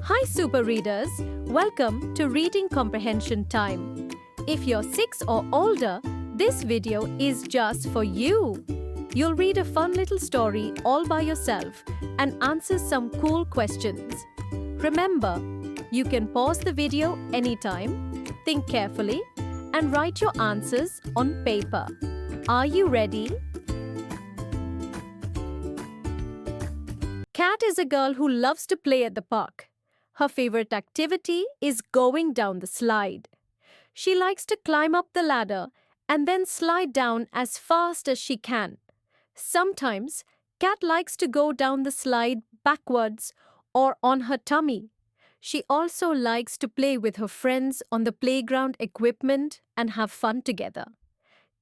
Hi super readers, welcome to Reading Comprehension Time. If you're 6 or older, this video is just for you. You'll read a fun little story all by yourself and answer some cool questions. Remember, you can pause the video anytime, think carefully, and write your answers on paper. Are you ready? Kat is a girl who loves to play at the park. Her favorite activity is going down the slide. She likes to climb up the ladder and then slide down as fast as she can. Sometimes, Kat likes to go down the slide backwards or on her tummy. She also likes to play with her friends on the playground equipment and have fun together.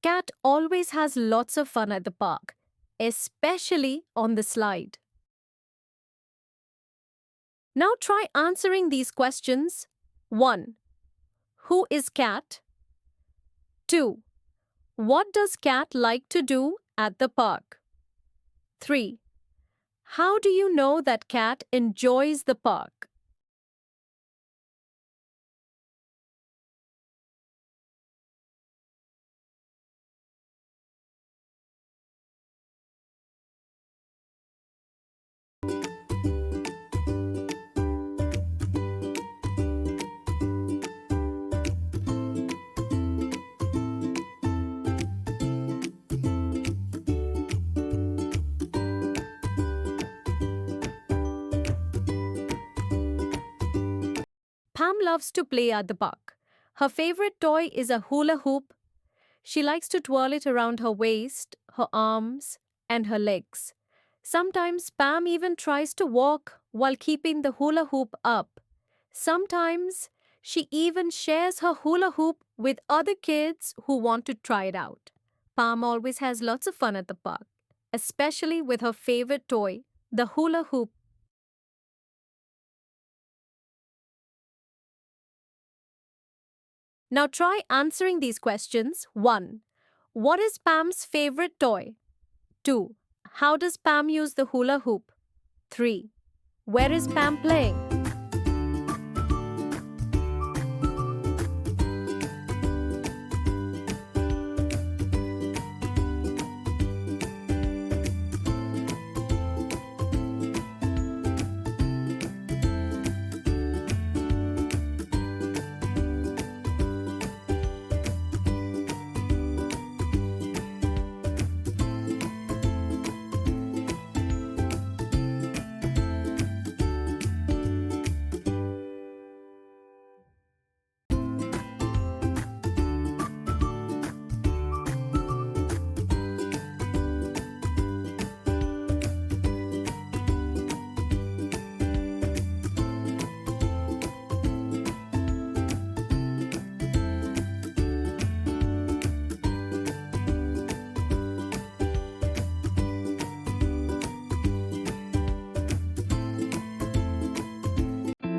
Kat always has lots of fun at the park, especially on the slide. Now try answering these questions. 1. Who is Kat? 2. What does Kat like to do at the park? 3. How do you know that Kat enjoys the park? Pam loves to play at the park. Her favorite toy is a hula hoop. She likes to twirl it around her waist, her arms, and her legs. Sometimes Pam even tries to walk while keeping the hula hoop up. Sometimes she even shares her hula hoop with other kids who want to try it out. Pam always has lots of fun at the park, especially with her favorite toy, the hula hoop. Now try answering these questions. 1. What is Pam's favorite toy? 2. How does Pam use the hula hoop? 3. Where is Pam playing?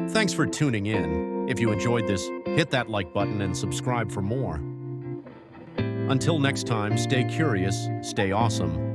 Thanks for tuning in. If you enjoyed this, hit that like button and subscribe for more. Until next time, stay curious, stay awesome,